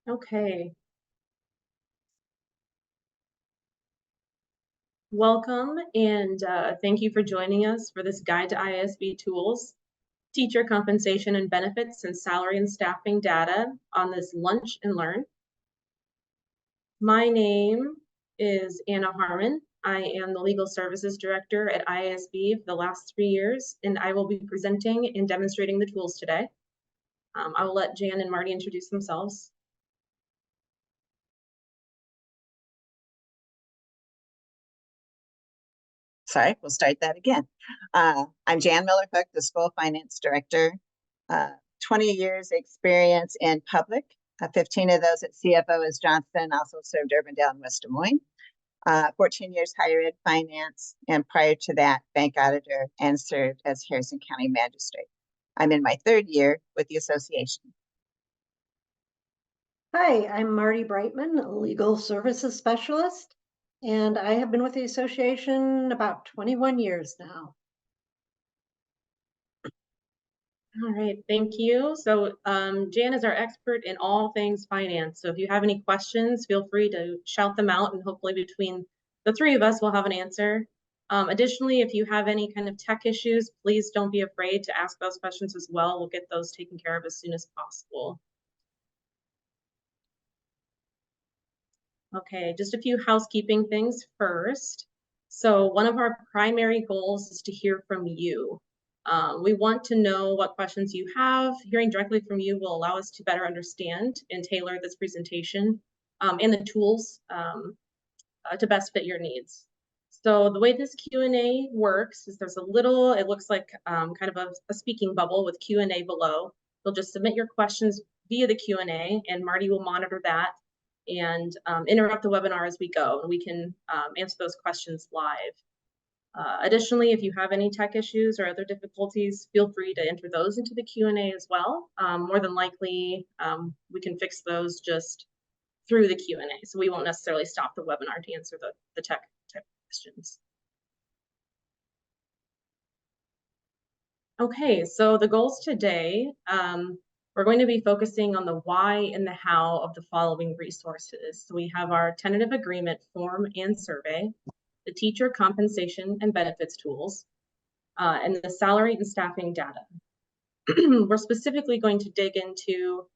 Okay. Welcome and thank you for joining us for this guide to IASB tools, teacher compensation and benefits, and salary and staffing data on this lunch and learn. My name is Anna Harmon. I am the Legal Services Director at IASB for the last 3 years, and I will be presenting and demonstrating the tools today. I will let Jan and Marty introduce themselves. Sorry, we'll start that again. I'm Jan Miller-Hook, the School Finance Director. 20 years experience in public, 15 of those at CFO as Johnston, also served Urbandale and West Des Moines. 14 years higher ed finance, and prior to that, bank auditor and served as Harrison County Magistrate. I'm in my 3rd year with the association. Hi, I'm Marty Brightman, a legal services specialist, and I have been with the association about 21 years now. All right, thank you. So Jan is our expert in all things finance. So if you have any questions, feel free to shout them out, and hopefully between the 3 of us, we'll have an answer. Additionally, if you have any kind of tech issues, please don't be afraid to ask those questions as well. We'll get those taken care of as soon as possible. Okay, just a few housekeeping things first. So one of our primary goals is to hear from you. We want to know what questions you have. Hearing directly from you will allow us to better understand and tailor this presentation and the tools to best fit your needs. So the way this Q&A works is there's a little, it looks like kind of a speaking bubble with Q&A below. You'll just submit your questions via the Q&A, and Marty will monitor that and interrupt the webinar as we go, and we can answer those questions live. Additionally, if you have any tech issues or other difficulties, feel free to enter those into the Q&A as well. More than likely, we can fix those just through the Q&A, so we won't necessarily stop the webinar to answer the tech type questions. Okay, so the goals today, we're going to be focusing on the why and the how of the following resources. So we have our tentative agreement form and survey, the teacher compensation and benefits tools, and the salary and staffing data. We're specifically going to dig into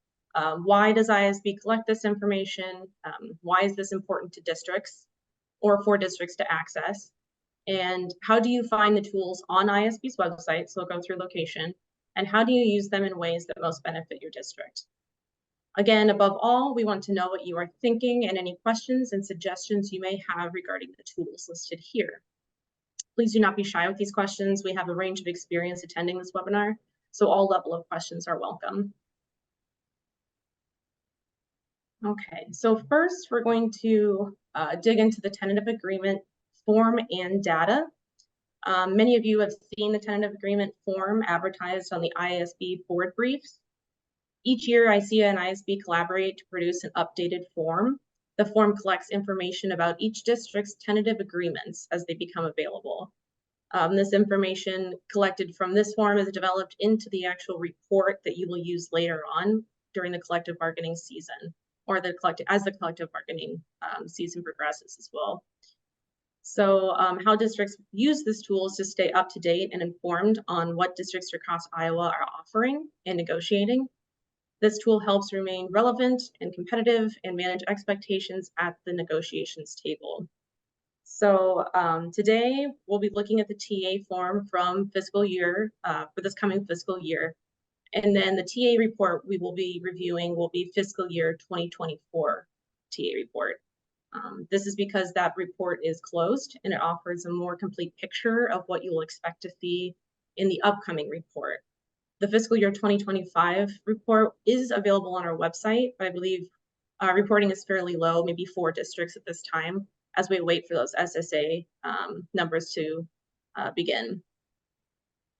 why does IASB collect this information? Why is this important to districts or for districts to access? And how do you find the tools on IASB's website? So we'll go through location. And how do you use them in ways that most benefit your district? Again, above all, we want to know what you are thinking and any questions and suggestions you may have regarding the tools listed here. Please do not be shy with these questions. We have a range of experience attending this webinar, so all level of questions are welcome. Okay, so first we're going to dig into the tentative agreement form and data. Many of you have seen the tentative agreement form advertised on the IASB board briefs. Each year, ICEA and IASB collaborate to produce an updated form. The form collects information about each district's tentative agreements as they become available. This information collected from this form is developed into the actual report that you will use later on during the collective bargaining season, or as the collective bargaining season progresses as well. So how districts use this tool is to stay up to date and informed on what districts across Iowa are offering and negotiating. This tool helps remain relevant and competitive and manage expectations at the negotiations table. So today we'll be looking at the TA form from fiscal year, for this coming fiscal year. And then the TA report we will be reviewing will be fiscal year 2024 TA report. This is because that report is closed and it offers a more complete picture of what you will expect to see in the upcoming report. The fiscal year 2025 report is available on our website, but I believe reporting is fairly low, maybe 4 districts at this time, as we wait for those SSA numbers to begin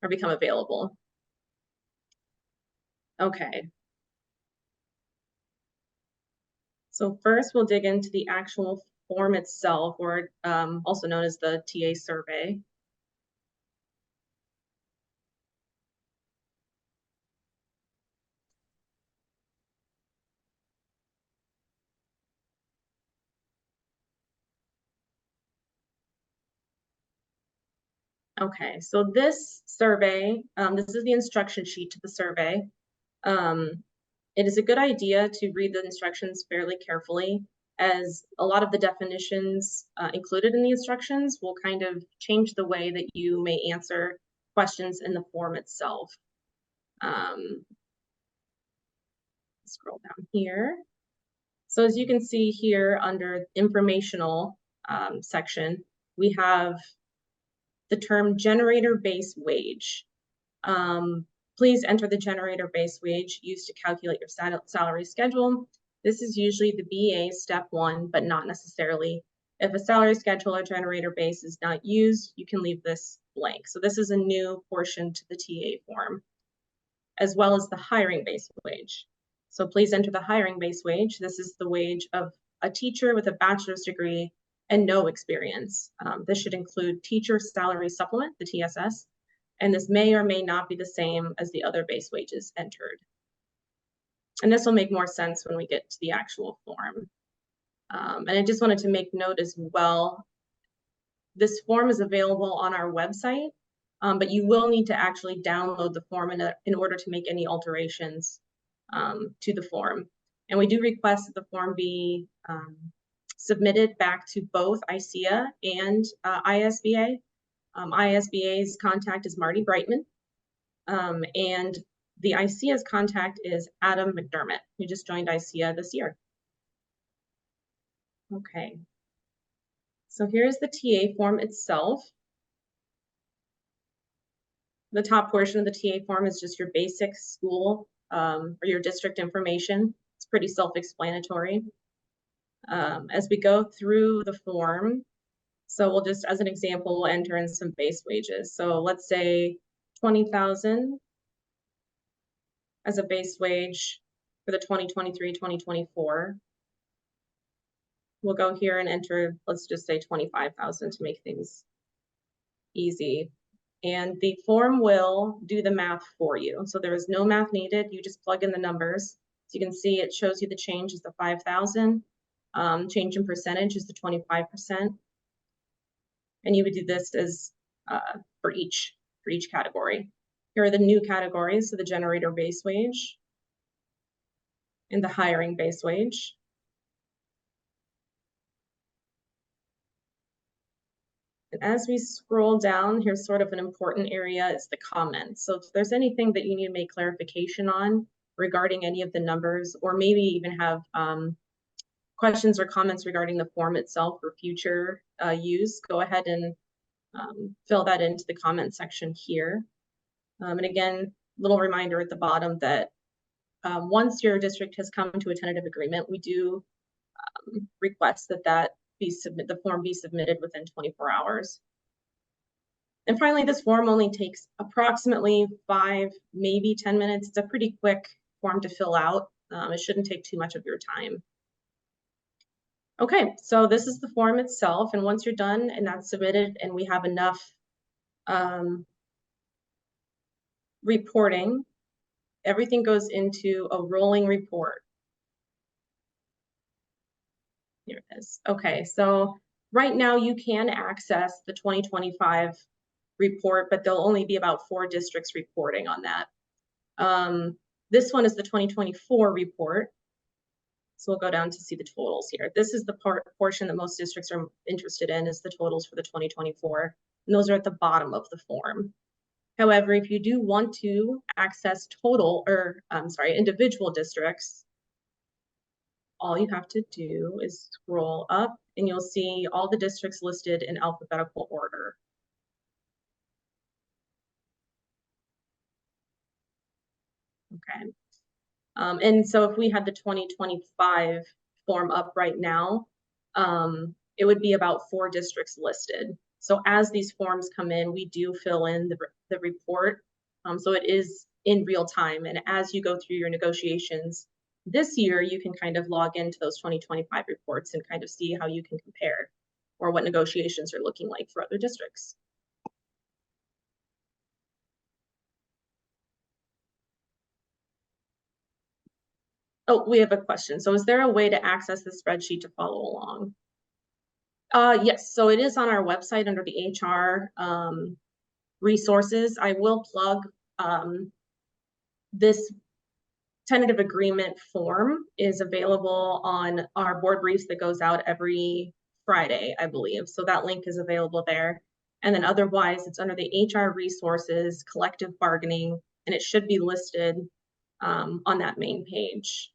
or become available. Okay. So first we'll dig into the actual form itself, or also known as the TA survey. Okay, so this survey, this is the instruction sheet to the survey. It is a good idea to read the instructions fairly carefully, as a lot of the definitions included in the instructions will kind of change the way that you may answer questions in the form itself. Scroll down here. So as you can see here under informational section, we have the term generator base wage. Please enter the generator base wage used to calculate your salary schedule. This is usually the BA step 1, but not necessarily. If a salary schedule or generator base is not used, you can leave this blank. So this is a new portion to the TA form, as well as the hiring base wage. So please enter the hiring base wage. This is the wage of a teacher with a bachelor's degree and no experience. This should include teacher salary supplement, the TSS, and this may or may not be the same as the other base wages entered. And this will make more sense when we get to the actual form. And I just wanted to make note as well, this form is available on our website, but you will need to actually download the form in order to make any alterations to the form. And we do request that the form be submitted back to both ICEA and IASBA. IASBA's contact is Marty Brightman, and the ICEA's contact is Adam McDermott, who just joined ICEA this year. Okay, so here's the TA form itself. The top portion of the TA form is just your basic school or your district information. It's pretty self-explanatory. As we go through the form, so we'll just, as an example, we'll enter in some base wages. So let's say 20,000 as a base wage for the 2023-2024. We'll go here and enter, let's just say 25,000 to make things easy. And the form will do the math for you. So there is no math needed. You just plug in the numbers. So you can see it shows you the change is the 5,000. Change in percentage is the 25%. And you would do this as for each category. Here are the new categories, so the generator base wage and the hiring base wage. And as we scroll down, here's sort of an important area is the comments. So if there's anything that you need to make clarification on regarding any of the numbers, or maybe even have questions or comments regarding the form itself for future use, go ahead and fill that into the comment section here. And again, little reminder at the bottom that once your district has come to a tentative agreement, we do request that the form be submitted within 24 hours. And finally, this form only takes approximately 5, maybe 10 minutes. It's a pretty quick form to fill out. It shouldn't take too much of your time. Okay, so this is the form itself. And once you're done and that's submitted and we have enough reporting, everything goes into a rolling report. Here it is. Okay, so right now you can access the 2025 report, but there'll only be about 4 districts reporting on that. This one is the 2024 report. So we'll go down to see the totals here. This is the portion that most districts are interested in, is the totals for the 2024. And those are at the bottom of the form. However, if you do want to access individual districts, all you have to do is scroll up and you'll see all the districts listed in alphabetical order. Okay. And so if we had the 2025 form up right now, it would be about 4 districts listed. So as these forms come in, we do fill in the report. So it is in real time. And as you go through your negotiations this year, you can kind of log into those 2025 reports and kind of see how you can compare or what negotiations are looking like for other districts. Oh, we have a question. So is there a way to access the spreadsheet to follow along? Yes, so it is on our website under the HR resources. I will plug this tentative agreement form is available on our board briefs that goes out every Friday, I believe. So that link is available there. And then otherwise, it's under the HR resources, collective bargaining, and it should be listed on that main page.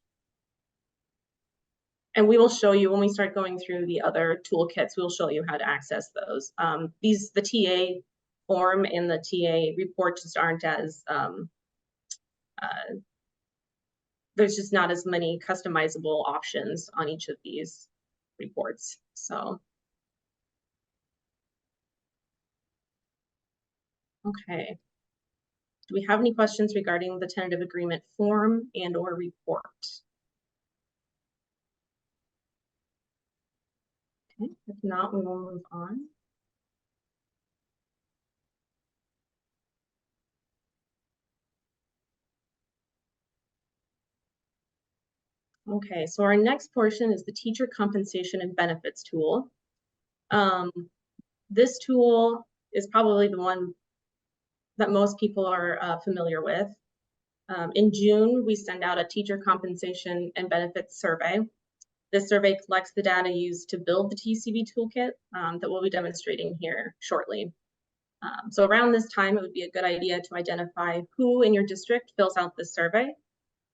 And we will show you when we start going through the other toolkits, we'll show you how to access those. The TA form and the TA report just aren't as, there's just not as many customizable options on each of these reports. So, okay. Do we have any questions regarding the tentative agreement form and or report? Okay, if not, we will move on. Okay, so our next portion is the Teacher Compensation and Benefits tool. This tool is probably the one that most people are familiar with. In June, we send out a Teacher Compensation and Benefits survey. This survey collects the data used to build the TCB toolkit that we'll be demonstrating here shortly. So around this time, it would be a good idea to identify who in your district fills out this survey.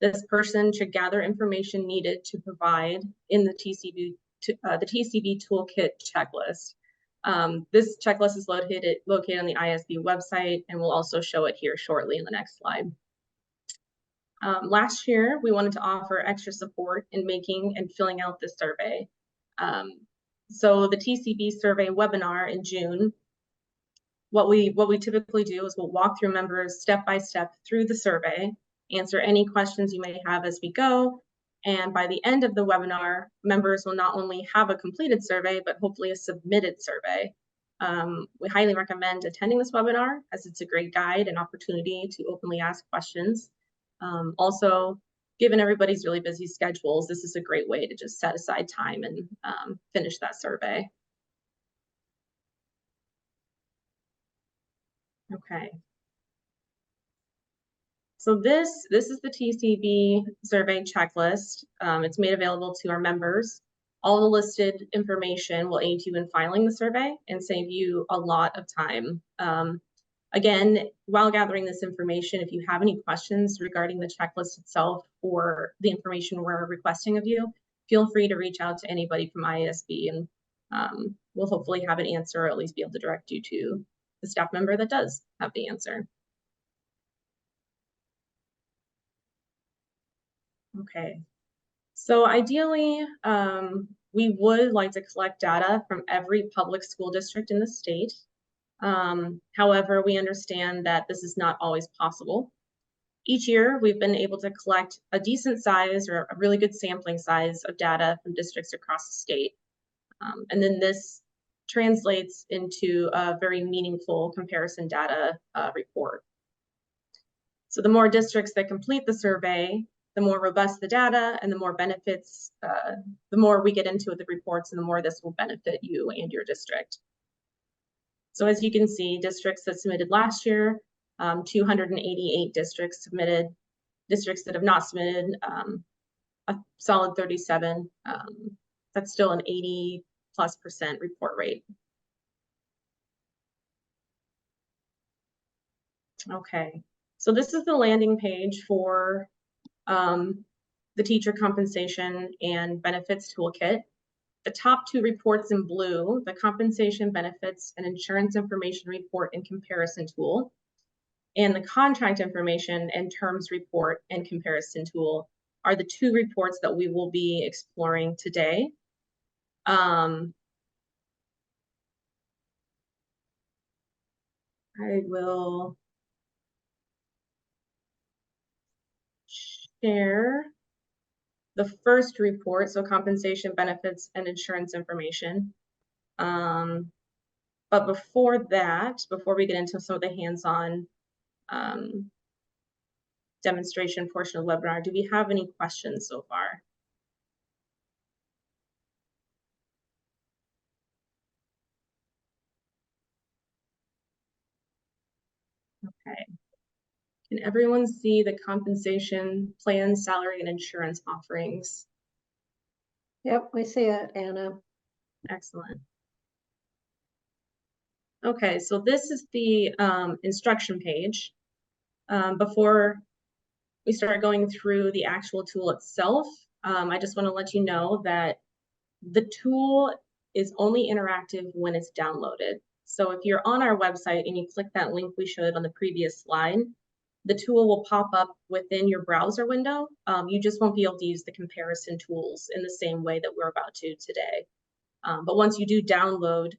This person should gather information needed to provide in the TCB toolkit checklist. This checklist is located on the IASB website, and we'll also show it here shortly in the next slide. Last year, we wanted to offer extra support in making and filling out this survey. So the TCB survey webinar in June, what we typically do is we'll walk through members step by step through the survey, answer any questions you may have as we go. And by the end of the webinar, members will not only have a completed survey, but hopefully a submitted survey. We highly recommend attending this webinar as it's a great guide and opportunity to openly ask questions. Also, given everybody's really busy schedules, this is a great way to just set aside time and finish that survey. Okay. So this is the TCB survey checklist. It's made available to our members. All the listed information will aid you in filing the survey and save you a lot of time. Again, while gathering this information, if you have any questions regarding the checklist itself or the information we're requesting of you, feel free to reach out to anybody from IASB, and we'll hopefully have an answer, or at least be able to direct you to the staff member that does have the answer. Okay, so ideally, we would like to collect data from every public school district in the state. However, we understand that this is not always possible. Each year, we've been able to collect a decent size or a really good sampling size of data from districts across the state. And then this translates into a very meaningful comparison data report. So the more districts that complete the survey, the more robust the data and the more benefits, the more we get into the reports and the more this will benefit you and your district. So as you can see, districts that submitted last year, 288 districts submitted. Districts that have not submitted, a solid 37. That's still an 80+% report rate. Okay, so this is the landing page for the Teacher Compensation and Benefits Toolkit. The top two reports in blue, the Compensation Benefits and Insurance Information Report and Comparison Tool, and the Contract Information and Terms Report and Comparison Tool, are the two reports that we will be exploring today. I will share the first report, so compensation, benefits, and insurance information. But before that, before we get into some of the hands-on demonstration portion of the webinar, do we have any questions so far? Okay. Can everyone see the compensation plan, salary, and insurance offerings? Yep, we see it, Anna. Excellent. Okay, so this is the instruction page. Before we start going through the actual tool itself, I just want to let you know that the tool is only interactive when it's downloaded. So if you're on our website and you click that link we showed on the previous slide, the tool will pop up within your browser window. You just won't be able to use the comparison tools in the same way that we're about to today. But once you do download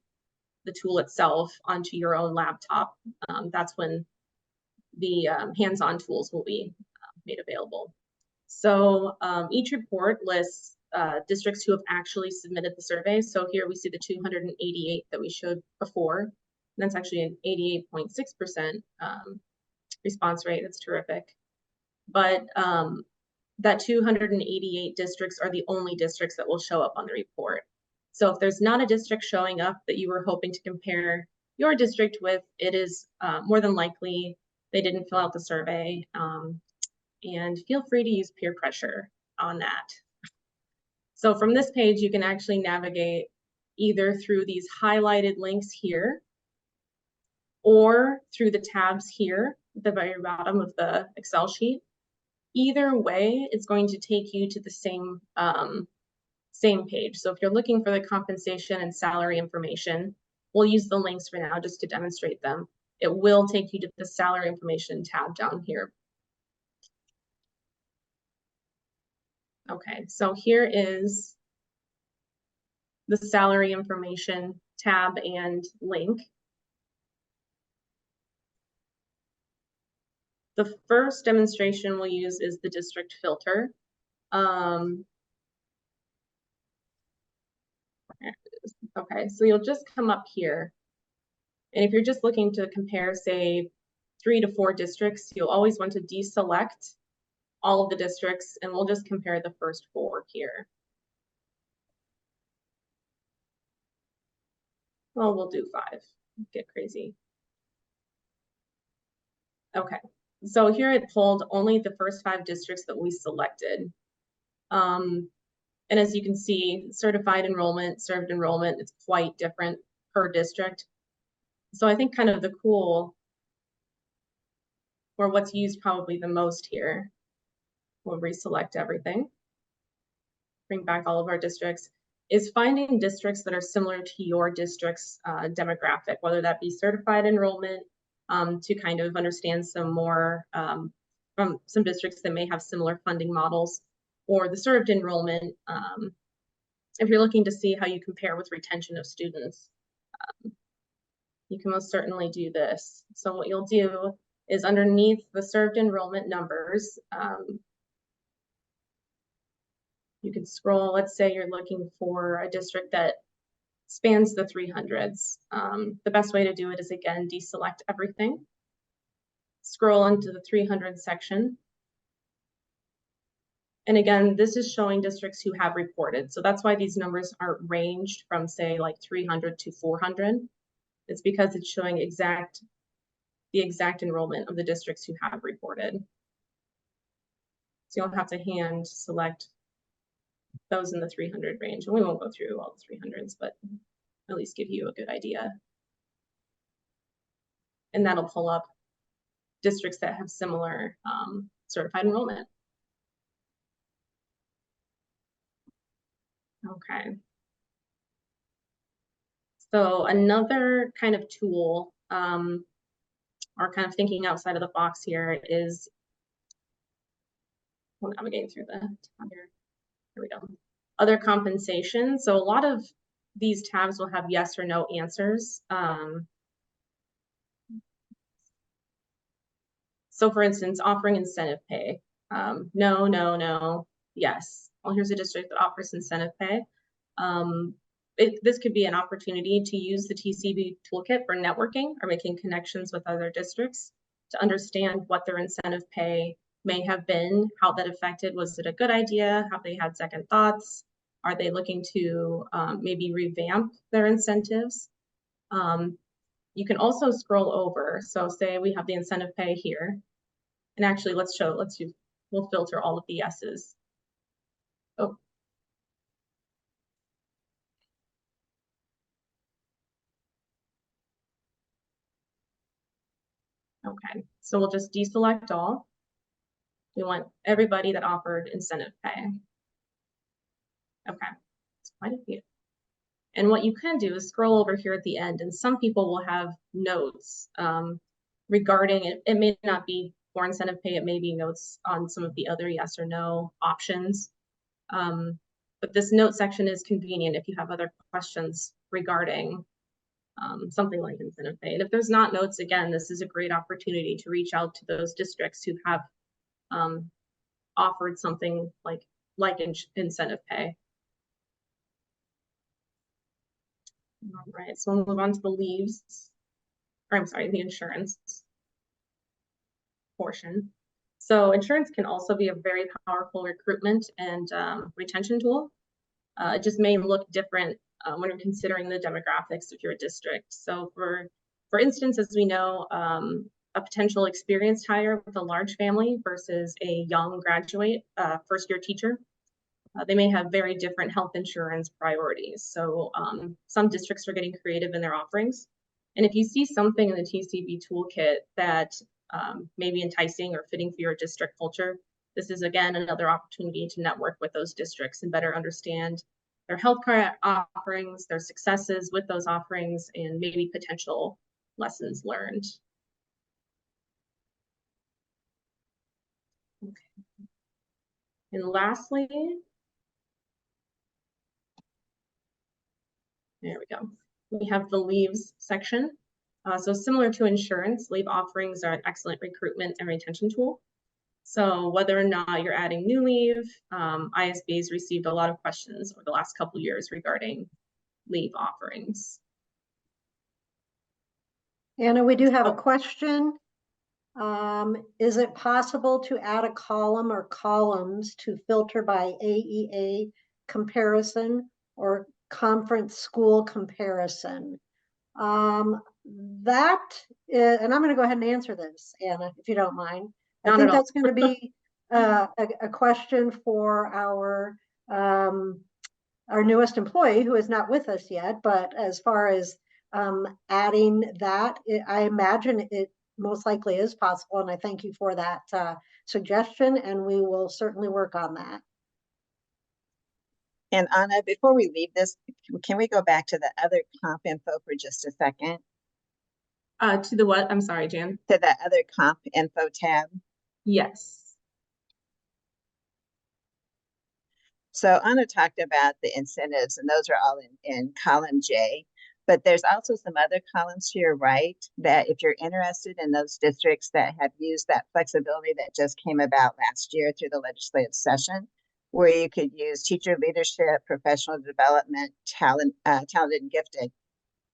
the tool itself onto your own laptop, that's when the hands-on tools will be made available. So each report lists districts who have actually submitted the survey. So here we see the 288 that we showed before. And that's actually an 88.6% response rate. That's terrific. But that 288 districts are the only districts that will show up on the report. So if there's not a district showing up that you were hoping to compare your district with, it is more than likely they didn't fill out the survey. And feel free to use peer pressure on that. So from this page, you can actually navigate either through these highlighted links here or through the tabs here at the very bottom of the Excel sheet. Either way, it's going to take you to the same page. So if you're looking for the compensation and salary information, we'll use the links for now just to demonstrate them. It will take you to the salary information tab down here. Okay, so here is the salary information tab and link. The first demonstration we'll use is the district filter. Okay, so you'll just come up here. And if you're just looking to compare, say, 3 to 4 districts, you'll always want to deselect all of the districts, and we'll just compare the first 4 here. Well, we'll do 5. Get crazy. Okay, so here it pulled only the first 5 districts that we selected. And as you can see, certified enrollment, served enrollment, it's quite different per district. So I think kind of the cool, or what's used probably the most here, we'll reselect everything, bring back all of our districts, is finding districts that are similar to your district's demographic, whether that be certified enrollment, to kind of understand some more from some districts that may have similar funding models, or the served enrollment, if you're looking to see how you compare with retention of students. You can most certainly do this. So what you'll do is underneath the served enrollment numbers, you can scroll. Let's say you're looking for a district that spans the 300s. The best way to do it is, again, deselect everything. Scroll into the 300 section. And again, this is showing districts who have reported. So that's why these numbers aren't ranged from, say, like 300 to 400. It's because it's showing the exact enrollment of the districts who have reported. So you'll have to hand select those in the 300 range. And we won't go through all the 300s, but at least give you a good idea. And that'll pull up districts that have similar certified enrollment. Okay. So another kind of tool, or kind of thinking outside of the box here is, well, navigating through the tab here. Here we go. Other compensation. So a lot of these tabs will have yes or no answers. So for instance, offering incentive pay. No, no, no, yes. Well, here's a district that offers incentive pay. This could be an opportunity to use the TCB toolkit for networking or making connections with other districts to understand what their incentive pay may have been, how that affected. Was it a good idea? Have they had second thoughts? Are they looking to maybe revamp their incentives? You can also scroll over. So say we have the incentive pay here. And actually, we'll filter all of the yeses. Oh. Okay, so we'll just deselect all. We want everybody that offered incentive pay. Okay, it's quite a few. And what you can do is scroll over here at the end, and some people will have notes regarding it. It may not be for incentive pay, it may be notes on some of the other yes or no options. But this note section is convenient if you have other questions regarding something like incentive pay. And if there's not notes, again, this is a great opportunity to reach out to those districts who have offered something like incentive pay. All right, so we'll move on to the leaves, or I'm sorry, the insurance portion. So insurance can also be a very powerful recruitment and retention tool. It just may look different when you're considering the demographics of your district. So for instance, as we know, a potential experienced hire with a large family versus a young graduate, first-year teacher, they may have very different health insurance priorities. So some districts are getting creative in their offerings. And if you see something in the TCB toolkit that may be enticing or fitting for your district culture, this is, again, another opportunity to network with those districts and better understand their healthcare offerings, their successes with those offerings, and maybe potential lessons learned. Okay. And lastly, there we go. We have the leaves section. So similar to insurance, leave offerings are an excellent recruitment and retention tool. So whether or not you're adding new leave, IASB's received a lot of questions over the last couple of years regarding leave offerings. Anna, we do have a question. Is it possible to add a column or columns to filter by AEA comparison or conference school comparison? That is, and I'm going to go ahead and answer this, Anna, if you don't mind. I think that's going to be a question for our newest employee who is not with us yet. But as far as adding that, I imagine it most likely is possible. And I thank you for that suggestion, and we will certainly work on that. And Anna, before we leave this, can we go back to the other comp info for just a second? To the what? I'm sorry, Jan. To the other comp info tab. Yes. So Anna talked about the incentives, and those are all in column J. But there's also some other columns to your right that if you're interested in those districts that have used that flexibility that just came about last year through the legislative session, where you could use teacher leadership, professional development, talented and gifted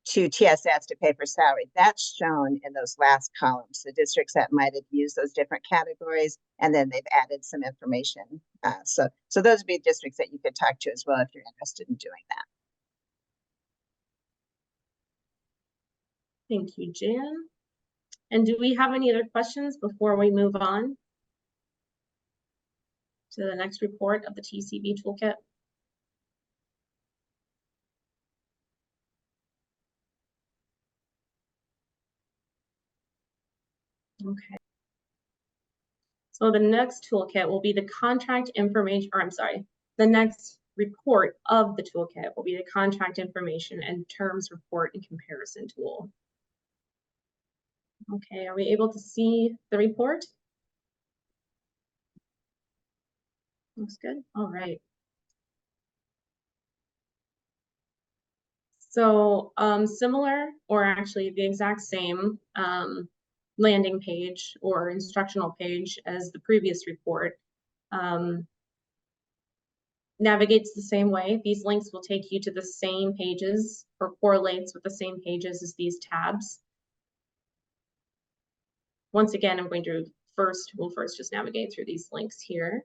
to TSS to pay for salary. That's shown in those last columns, the districts that might have used those different categories, and then they've added some information. So those would be districts that you could talk to as well if you're interested in doing that. Thank you, Jan. And do we have any other questions before we move on to the next report of the TCB toolkit? Okay. So the next toolkit will be the contract information, or I'm sorry, the next report of the toolkit will be the contract information and terms report and comparison tool. Okay, are we able to see the report? Looks good. All right. So similar, or actually the exact same landing page or instructional page as the previous report. Navigates the same way. These links will take you to the same pages or correlates with the same pages as these tabs. Once again, I'm going to we'll first just navigate through these links here.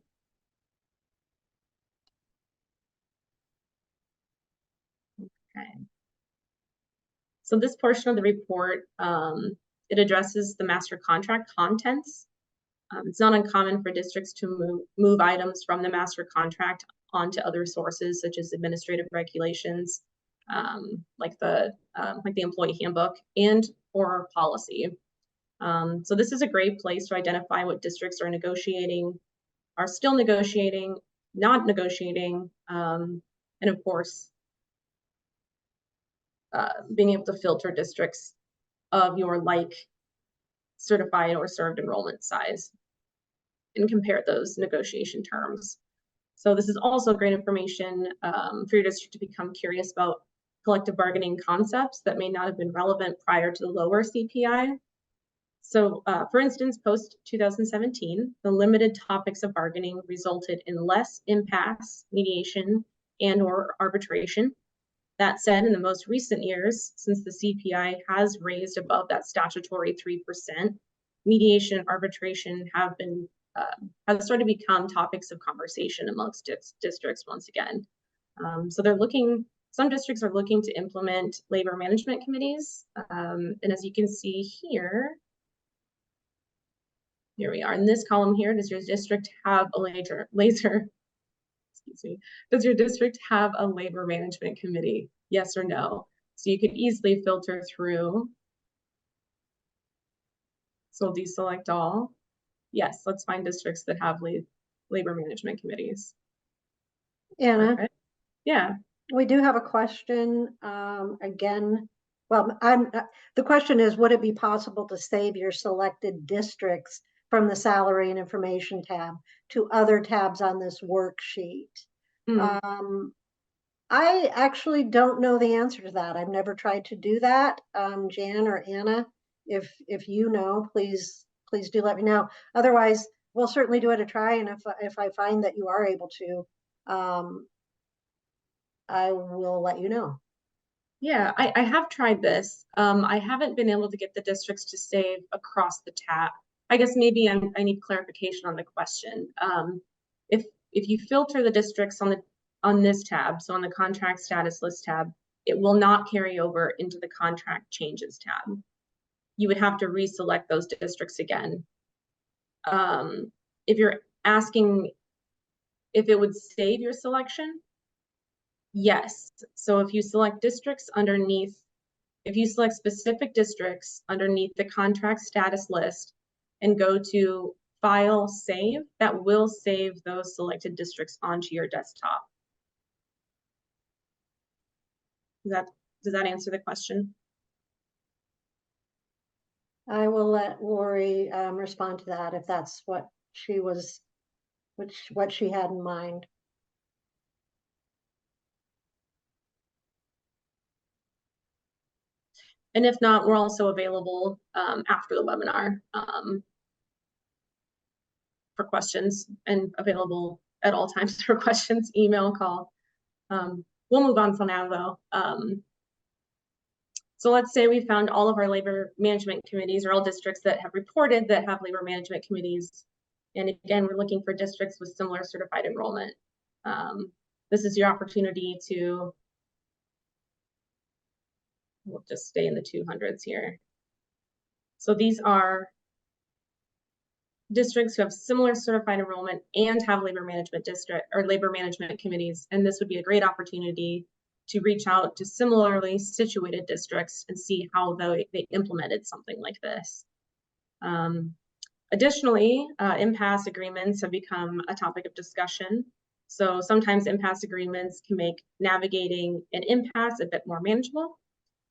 Okay. So this portion of the report, it addresses the master contract contents. It's not uncommon for districts to move items from the master contract onto other sources, such as administrative regulations, like the employee handbook and or policy. So this is a great place to identify what districts are negotiating, are still negotiating, not negotiating, and of course, being able to filter districts of your like certified or served enrollment size and compare those negotiation terms. So this is also great information for your district to become curious about collective bargaining concepts that may not have been relevant prior to the lower CPI. So for instance, post 2017, the limited topics of bargaining resulted in less impasse, mediation, and or arbitration. That said, in the most recent years, since the CPI has raised above that statutory 3%, mediation and arbitration have started to become topics of conversation amongst districts once again. So some districts are looking to implement labor management committees. And as you can see here we are. In this column here, does your district have a does your district have a labor management committee? Yes or no? So you could easily filter through. So deselect all. Yes, let's find districts that have labor management committees. Anna, Okay. Yeah. we do have a question again. Well, the question is, would it be possible to save your selected districts from the salary and information tab to other tabs on this worksheet? I actually don't know the answer to that. I've never tried to do that. Jan or Anna, if you know, please do let me know. Otherwise, we'll certainly do it a try. And if I find that you are able to, I will let you know. Yeah, I have tried this. I haven't been able to get the districts to save across the tab. I guess maybe I need clarification on the question. If you filter the districts on this tab, so on the contract status list tab, it will not carry over into the contract changes tab. You would have to reselect those districts again. If you're asking if it would save your selection, yes. So if you select if you select specific districts underneath the contract status list and go to File, Save, that will save those selected districts onto your desktop. Does that answer the question? I will let Lori respond to that if that's what she had in mind. And if not, we're also available after the webinar for questions, and available at all times for questions, email, call. We'll move on for now though. So let's say we found all of our labor management committees, or all districts that have reported that have labor management committees. And again, we're looking for districts with similar certified enrollment. This is your opportunity to, we'll just stay in the 200s here. So these are districts who have similar certified enrollment and have labor management committees. And this would be a great opportunity to reach out to similarly situated districts and see how they implemented something like this. Additionally, impasse agreements have become a topic of discussion. So sometimes impasse agreements can make navigating an impasse a bit more manageable.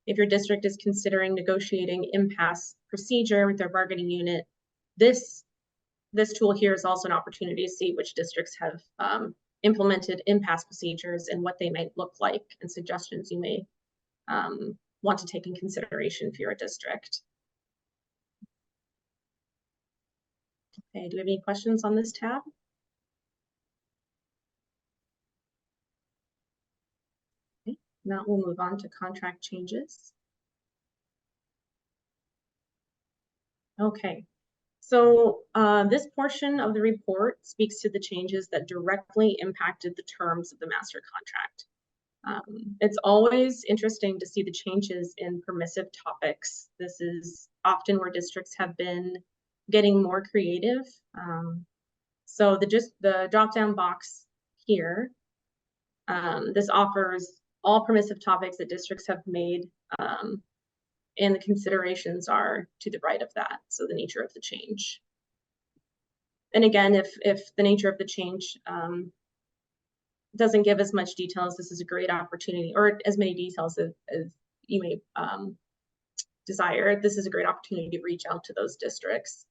If your district is considering negotiating impasse procedure with their bargaining unit, this tool here is also an opportunity to see which districts have implemented impasse procedures and what they might look like, and suggestions you may want to take in consideration for your district. Okay, do we have any questions on this tab? Okay, now we'll move on to contract changes. Okay, so this portion of the report speaks to the changes that directly impacted the terms of the master contract. It's always interesting to see the changes in permissive topics. This is often where districts have been getting more creative. So the drop-down box here, this offers all permissive topics that districts have made, and the considerations are to the right of that, so the nature of the change. And again, if the nature of the change doesn't give as much details, this is a great opportunity, or as many details as you may desire. This is a great opportunity to reach out to those districts.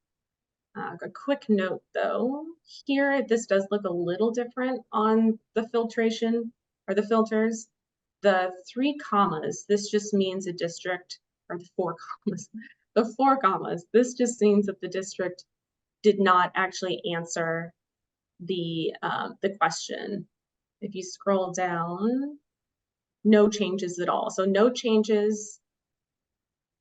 A quick note though, here, this does look a little different on the filtration or the filters. The 3 commas, this just means a district, or the 4 commas, the 4 commas, this just means that the district did not actually answer the question. If you scroll down, no changes at all. So no changes,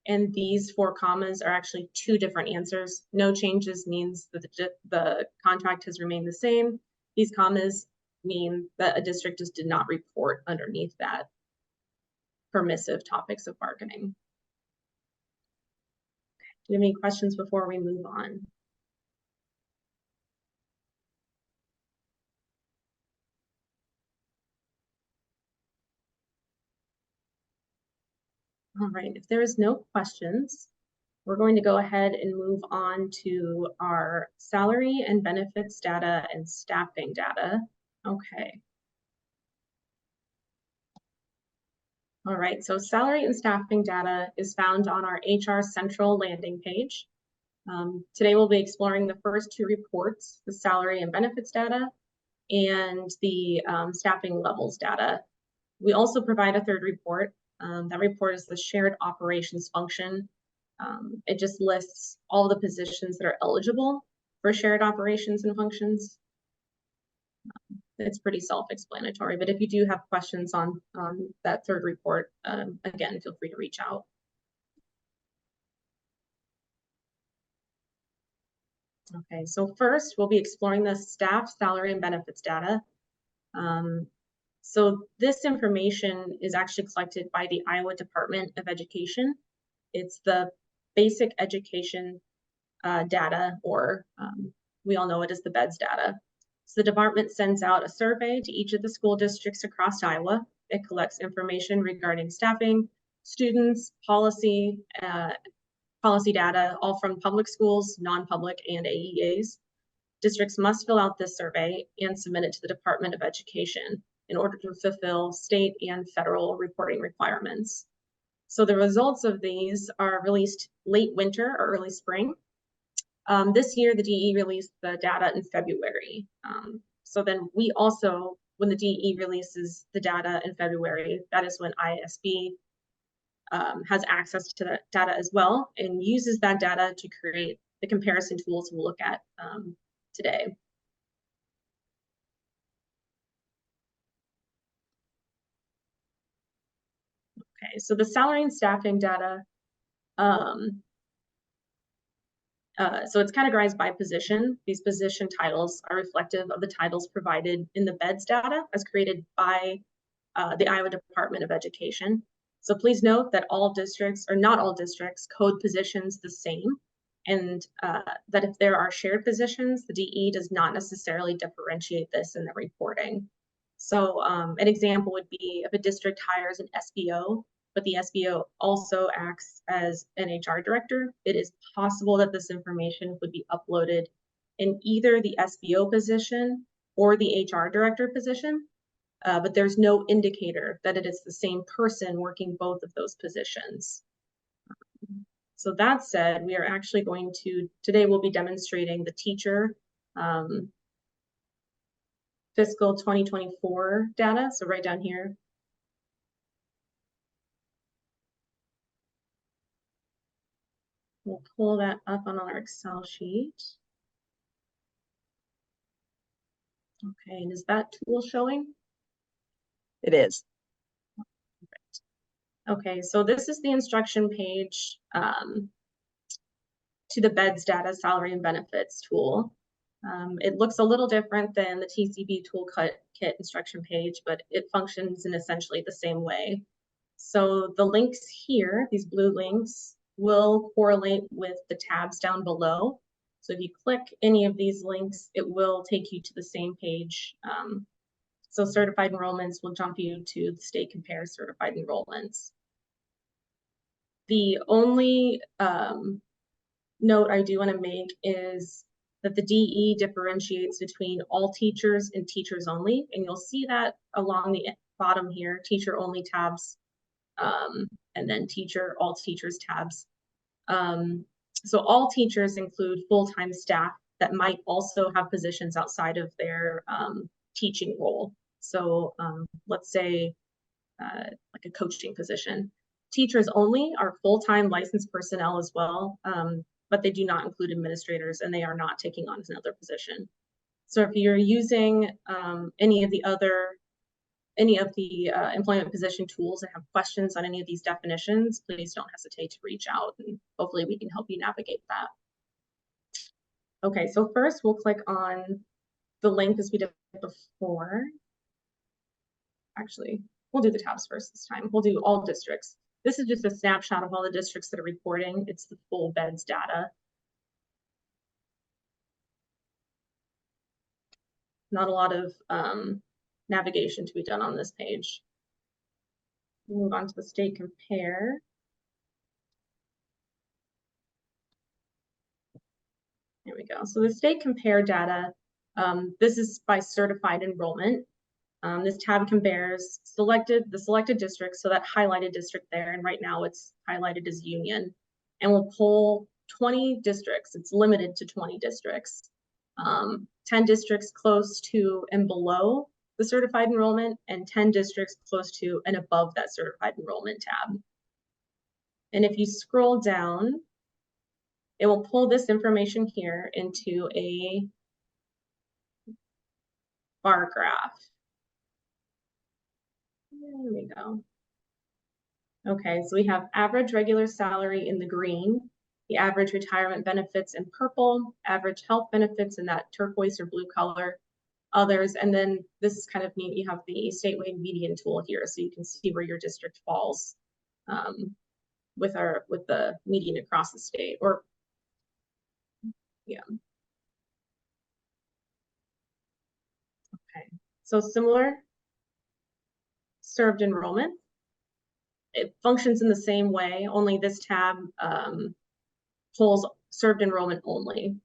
and these 4 commas are actually 2 different answers. No changes means that the contract has remained the same. These commas mean that a district just did not report underneath that permissive topics of bargaining. Do you have any questions before we move on? All right, if there is no questions, we're going to go ahead and move on to our salary and benefits data and staffing data. Okay. All right, so salary and staffing data is found on our HR Central landing page. Today we'll be exploring the first 2 reports, the salary and benefits data and the staffing levels data. We also provide a 3rd report. That report is the shared operations function. It just lists all the positions that are eligible for shared operations and functions. It's pretty self-explanatory, but if you do have questions on that 3rd report, again, feel free to reach out. Okay, so first we'll be exploring the staff salary and benefits data. So this information is actually collected by the Iowa Department of Education. It's the basic education data, or we all know it as the BEDS data. So the department sends out a survey to each of the school districts across Iowa. It collects information regarding staffing, students, policy data, all from public schools, non-public, and AEAs. Districts must fill out this survey and submit it to the Department of Education in order to fulfill state and federal reporting requirements. So the results of these are released late winter or early spring. This year, the DE released the data in February. So then we also, when the DE releases the data in February, that is when IASB has access to that data as well and uses that data to create the comparison tools we'll look at today. Okay, so the salary and staffing data, so it's categorized by position. These position titles are reflective of the titles provided in the BEDS data as created by the Iowa Department of Education. So please note that all districts, or not all districts, code positions the same, and that if there are shared positions, the DE does not necessarily differentiate this in the reporting. So an example would be if a district hires an SBO, but the SBO also acts as an HR director, it is possible that this information would be uploaded in either the SBO position or the HR director position, but there's no indicator that it is the same person working both of those positions. So that said, we are actually going to, today we'll be demonstrating the teacher fiscal 2024 data, so right down here. We'll pull that up on our Excel sheet. Okay, and is that tool showing? It is. Okay, so this is the instruction page to the BEDS data salary and benefits tool. It looks a little different than the TCB Toolkit instruction page, but it functions in essentially the same way. So the links here, these blue links, will correlate with the tabs down below. So if you click any of these links, it will take you to the same page. So certified enrollments will jump you to the state compare certified enrollments. The only note I do want to make is that the DE differentiates between all teachers and teachers only, and you'll see that along the bottom here, teacher only tabs, and then all teachers tabs. So all teachers include full-time staff that might also have positions outside of their teaching role. So let's say like a coaching position. Teachers only are full-time licensed personnel as well, but they do not include administrators, and they are not taking on another position. So if you're using any of the employment position tools and have questions on any of these definitions, please don't hesitate to reach out, and hopefully we can help you navigate that. Okay, so first we'll click on the link as we did before. Actually, we'll do the tabs first this time. We'll do all districts. This is just a snapshot of all the districts that are reporting. It's the full beds data. Not a lot of navigation to be done on this page. We'll move on to the state compare. Here we go. So the state compare data, this is by certified enrollment. This tab compares the selected districts, so that highlighted district there, and right now it's highlighted as Union, and we'll pull 20 districts. It's limited to 20 districts. 10 districts close to and below the certified enrollment, and 10 districts close to and above that certified enrollment tab. And if you scroll down, it will pull this information here into a bar graph. There we go. Okay, so we have average regular salary in the green, the average retirement benefits in purple, average health benefits in that turquoise or blue color, others, and then this is kind of neat, you have the statewide median tool here, so you can see where your district falls with the median across the state, or yeah. Okay, so similar served enrollment. It functions in the same way, only this tab pulls served enrollment only.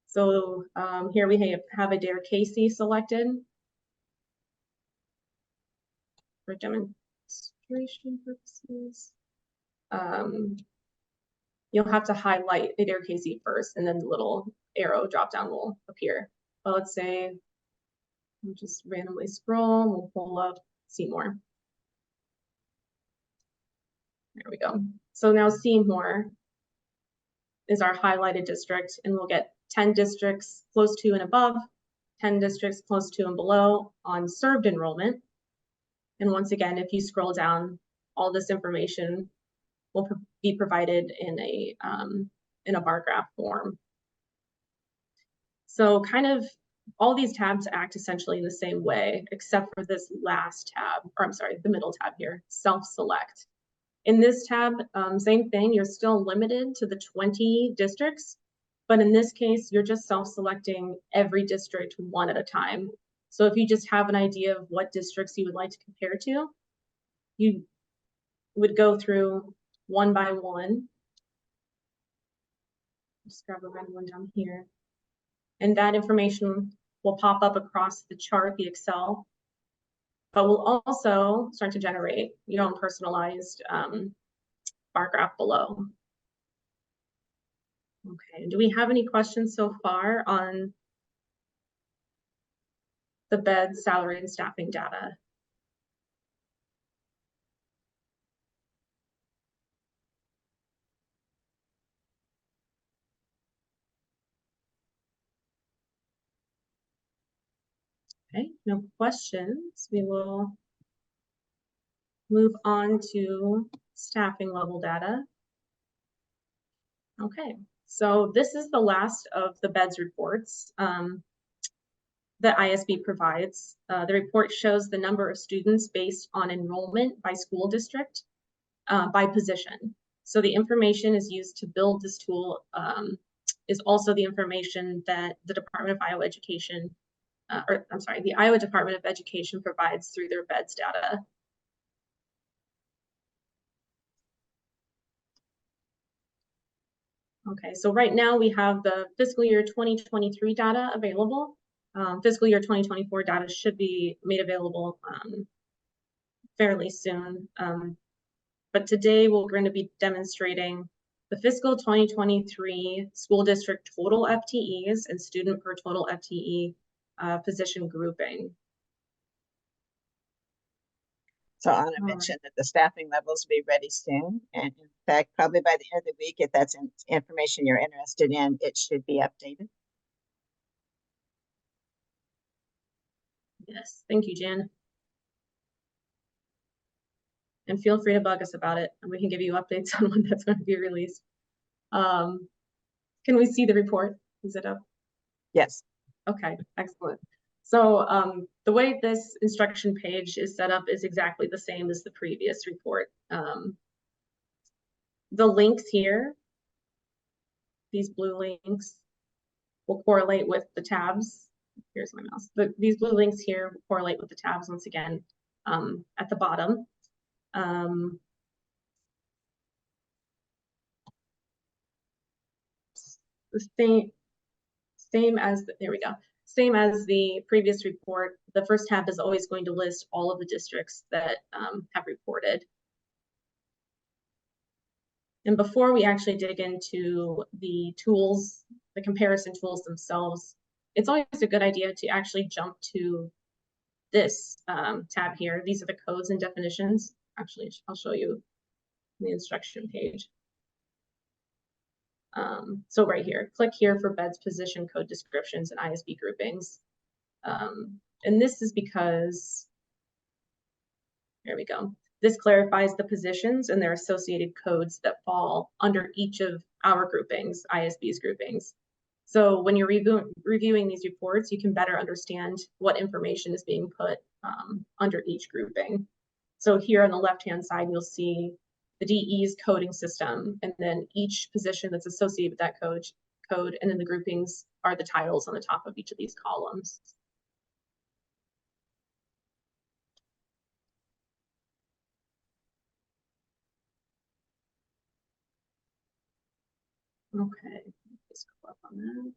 So here we have Adair Casey selected for demonstration purposes. You'll have to highlight Adair Casey first, and then the little arrow drop down will appear. But let's say we'll just randomly scroll, we'll pull up Seymour. There we go. So now Seymour is our highlighted district, and we'll get 10 districts close to and above, 10 districts close to and below on served enrollment. And once again, if you scroll down, all this information will be provided in a bar graph form. So kind of all these tabs act essentially in the same way, except for this last tab, or I'm sorry, the middle tab here, self-select. In this tab, same thing, you're still limited to the 20 districts, but in this case, you're just self-selecting every district one at a time. So if you just have an idea of what districts you would like to compare to, you would go through one by one. Just grab a random one down here. And that information will pop up across the chart, the Excel, but we'll also start to generate your own personalized bar graph below. Okay, do we have any questions so far on the bed, salary, and staffing data? Okay, no questions. We will move on to staffing level data. Okay, So this is the last of the BEDS reports that IASB provides. The report shows the number of students based on enrollment by school district, by position. So the information is used to build this tool is also the information that the Department of Iowa Education, the Iowa Department of Education provides through their BEDS data. Okay, so right now we have the fiscal year 2023 data available. Fiscal year 2024 data should be made available fairly soon. But today we're going to be demonstrating the fiscal 2023 school district total FTEs and student per total FTE position grouping. So Anna All mentioned that the staffing levels will be ready soon. And in fact, probably by the end of the week, if that's information you're interested in, it should be updated. Yes, thank you, Jan. And feel free to bug us about it, and we can give you updates on when that's going to be released. Can we see the report? Is it up? Yes. Okay, excellent. So the way this instruction page is set up is exactly the same as the previous report. The links here, these blue links, will correlate with the tabs. Here's my mouse. These blue links here will correlate with the tabs once again at the bottom. The same as there we go. Same as the previous report, the first tab is always going to list all of the districts that have reported. And before we actually dig into the tools, the comparison tools themselves, it's always a good idea to actually jump to this tab here. These are the codes and definitions. Actually, I'll show you the instruction page. So right here, click here for BEDS position code descriptions and IASB groupings. And this is because, there we go. This clarifies the positions and their associated codes that fall under each of our groupings, IASB's groupings. So when you're reviewing these reports, you can better understand what information is being put under each grouping. So here on the left-hand side, you'll see the DE's coding system, and then each position that's associated with that code, and then the groupings are the titles on the top of each of these columns. Okay, just go up on that.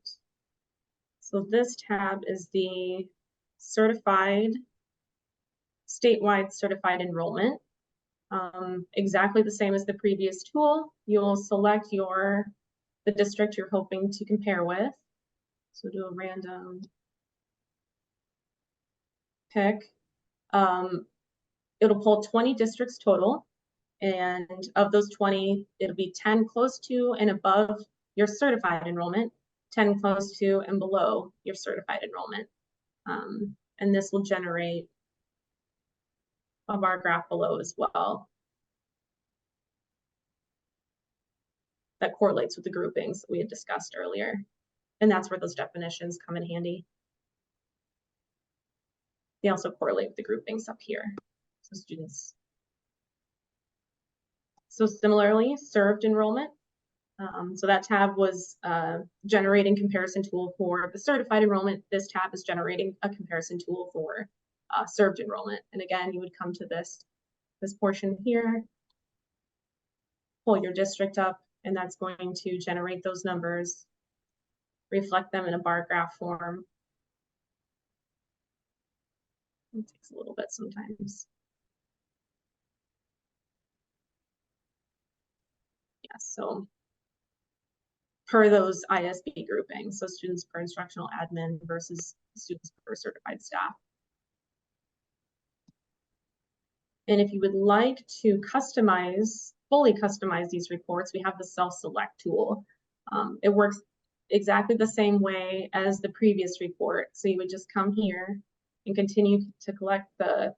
So this tab is the statewide certified enrollment. Exactly the same as the previous tool. You'll select the district you're hoping to compare with. So do a random pick. It'll pull 20 districts total. And of those 20, it'll be 10 close to and above your certified enrollment, 10 close to and below your certified enrollment. And this will generate a bar graph below as well that correlates with the groupings that we had discussed earlier. And that's where those definitions come in handy. They also correlate with the groupings up here. So students. So similarly, served enrollment. So that tab was generating comparison tool for the certified enrollment. This tab is generating a comparison tool for served enrollment. And again, you would come to this portion here, pull your district up, and that's going to generate those numbers, reflect them in a bar graph form. It takes a little bit sometimes. Yeah, so per those IASB groupings, so students per instructional admin versus students per certified staff. And if you would like to fully customize these reports, we have the self-select tool. It works exactly the same way as the previous report. So you would just come here and continue to select the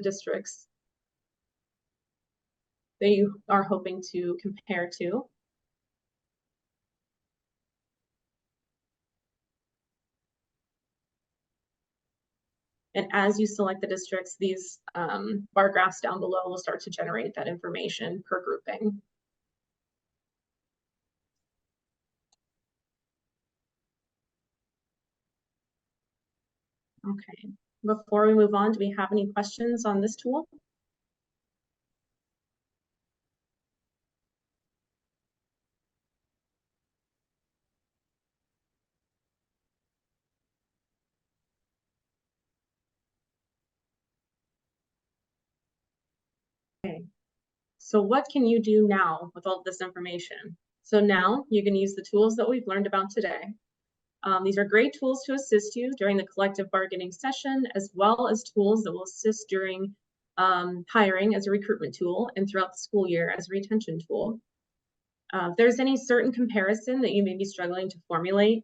districts that you are hoping to compare to. And as you select the districts, these bar graphs down below will start to generate that information per grouping. Okay, before we move on, do we have any questions on this tool? Okay, so what can you do now with all this information? So now you can use the tools that we've learned about today. These are great tools to assist you during the collective bargaining session, as well as tools that will assist during hiring as a recruitment tool and throughout the school year as a retention tool. If there's any certain comparison that you may be struggling to formulate,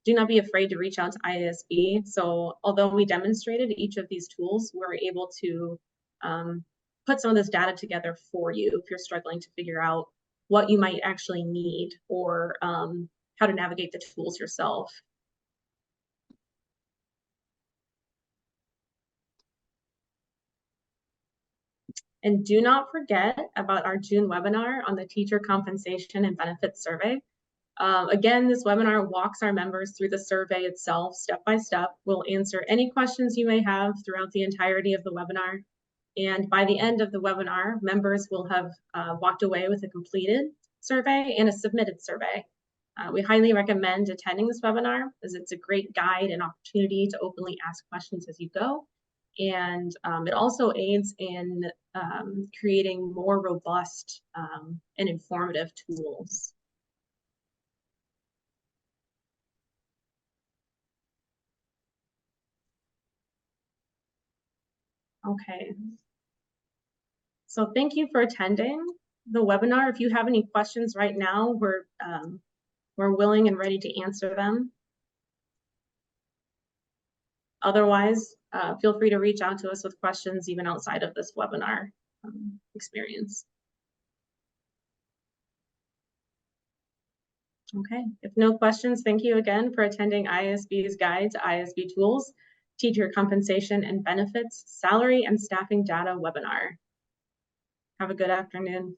do not be afraid to reach out to IASB. So although we demonstrated each of these tools, we're able to put some of this data together for you if you're struggling to figure out what you might actually need or how to navigate the tools yourself. And do not forget about our June webinar on the Teacher Compensation and Benefits Survey. Again, this webinar walks our members through the survey itself, step by step. We'll answer any questions you may have throughout the entirety of the webinar. And by the end of the webinar, members will have walked away with a completed survey and a submitted survey. We highly recommend attending this webinar as it's a great guide and opportunity to openly ask questions as you go. And it also aids in creating more robust and informative tools. Okay. So thank you for attending the webinar. If you have any questions right now, we're willing and ready to answer them. Otherwise, feel free to reach out to us with questions even outside of this webinar experience. Okay, if no questions, thank you again for attending IASB's Guide to IASB Tools, Teacher Compensation and Benefits, Salary and Staffing Data webinar. Have a good afternoon.